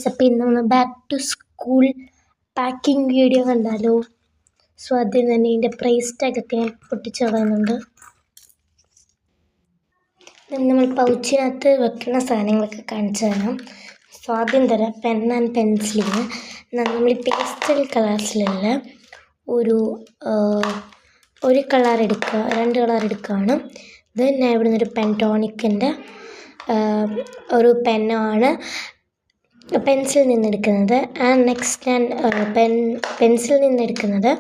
അപ്പോൾ ഇന്ന് നമ്മൾ back to school packing video കണ്ടാലോ. സോ ആദ്യം തന്നെ ഇതിൻ്റെ പ്രൈസ് ടാഗൊക്കെ ഞാൻ പൊട്ടിച്ച് കളയുന്നുണ്ട്. നമ്മൾ പൗച്ചിനകത്ത് വെക്കുന്ന സാധനങ്ങളൊക്കെ കാണിച്ചു തരാം. സോ ആദ്യം തരാം പെൻ ആൻഡ് പെൻസിലിന് നമ്മൾ പേസ്റ്റൽ കളേഴ്സിലുള്ള ഒരു കളർ എടുക്കുക, 2 കളർ എടുക്കുകയാണ്. ദെൻ ഞാൻ ഇവിടെ നിന്നൊരു പെൻടോണിക്കിൻ്റെ ഒരു പെന്നാണ് പെൻസിൽ നിന്നെടുക്കുന്നത്. ആൻഡ് നെക്സ്റ്റ് ഞാൻ പെൻസിൽ നിന്നെടുക്കുന്നത്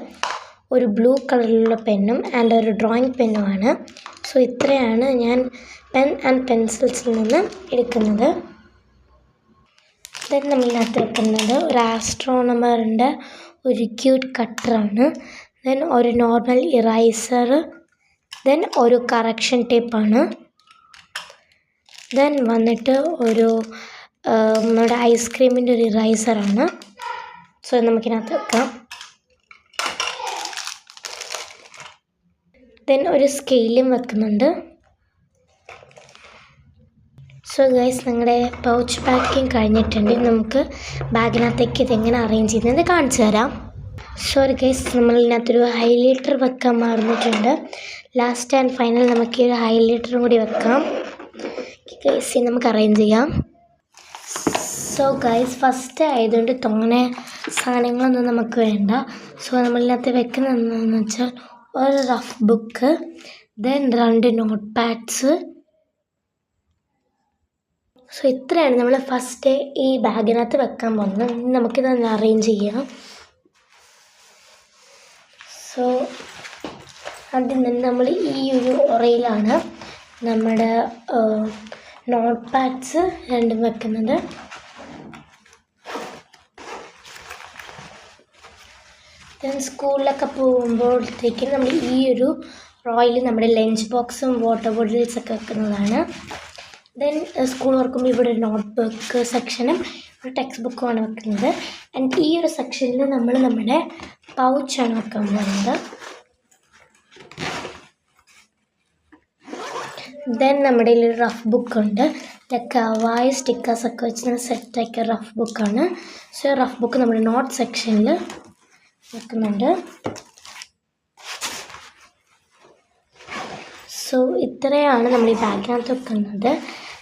ഒരു ബ്ലൂ കളറിലുള്ള പെന്നും ആൻഡ് ഒരു ഡ്രോയിങ് പെന്നുമാണ്. സോ ഇത്രയാണ് ഞാൻ പെൻ ആൻഡ് പെൻസിൽസിൽ നിന്ന് എടുക്കുന്നത്. ദെൻ നമ്മളിനകത്ത് വെക്കുന്നത് ഒരു ആസ്ട്രോണമറിൻ്റെ ഒരു ക്യൂട്ട് കട്ടറാണ്. ദെൻ ഒരു നോർമൽ ഇറൈസർ, ദെൻ ഒരു കറക്ഷൻ ടേപ്പാണ്. ദെൻ വന്നിട്ട് ഒരു നമ്മുടെ ഐസ്ക്രീമിൻ്റെ ഒരു ഇറൈസറാണ്. സോ നമുക്കിനകത്ത് വെക്കാം. ദെൻ ഒരു സ്കെയിലും വെക്കുന്നുണ്ട്. സോ ഗൈസ്, നിങ്ങളുടെ പൗച്ച് പാക്കിങ് കഴിഞ്ഞിട്ടുണ്ട്. നമുക്ക് ബാഗിനകത്തേക്ക് ഇതെങ്ങനെ അറേഞ്ച് ചെയ്യുന്നത് കാണിച്ചു തരാം. സോറി ഗൈസ്, നമ്മളിതിനകത്തൊരു ഹൈലൈറ്റർ വെക്കാൻ മറന്നിട്ടുണ്ട്. ലാസ്റ്റ് ആൻഡ് ഫൈനൽ നമുക്ക് ഈ ഒരു ഹൈലൈറ്ററും കൂടി വെക്കാം. ഗൈസ് നമുക്ക് അറേഞ്ച് ചെയ്യാം. സോ ഗൈസ്, ഫസ്റ്റ് ആയതുകൊണ്ട് തോനെ സാധനങ്ങളൊന്നും നമുക്ക് വേണ്ട. സോ നമ്മളിനകത്ത് വെക്കുന്നത് എന്താണെന്ന് വെച്ചാൽ ഒരു rough book, then 2 note pads. So ഇത്രയാണ് നമ്മൾ ഫസ്റ്റ് ഈ ബാഗിനകത്ത് വെക്കാൻ പോകുന്നത്. നമുക്കിതൊന്ന് അറേഞ്ച് ചെയ്യാം. സോ ആദ്യം തന്നെ നമ്മൾ ഈ ഒരു ഉറയിലാണ് നമ്മുടെ നോട്ട് പാഡ്സ് 2 വെക്കുന്നത്. ദെൻ സ്കൂളിലൊക്കെ പോകുമ്പോഴത്തേക്കും നമ്മൾ ഈ ഒരു റോയിൽ നമ്മുടെ ലഞ്ച് ബോക്സും വാട്ടർ ബോട്ടിൽസൊക്കെ വെക്കുന്നതാണ്. ദെൻ സ്കൂൾ തുറക്കുമ്പോൾ ഇവിടെ ഒരു നോട്ട് ബുക്ക് സെക്ഷനും ഒരു ടെക്സ്റ്റ് ബുക്കുമാണ് വെക്കുന്നത്. ആൻഡ് ഈ ഒരു സെക്ഷനിൽ നമ്മൾ നമ്മുടെ പൗച്ചാണ് വെക്കാൻ പോകുന്നത്. ദെൻ നമ്മുടെ ഒരു റഫ് ബുക്കുണ്ട്, ലക്കാവായ സ്റ്റിക്കേഴ്സൊക്കെ വെച്ച് സെറ്റാക്കിയ റഫ് ബുക്കാണ്. സോ റഫ് ബുക്ക് നമ്മുടെ നോട്ട് സെക്ഷനിൽ വെക്കുന്നുണ്ട്. സോ ഇത്രയാണ് നമ്മൾ ഈ ബാഗിനകത്ത് വെക്കുന്നത്.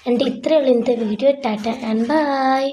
ആൻഡ് ഇത്രയുള്ള ഇന്നത്തെ വീഡിയോ. Tata and by.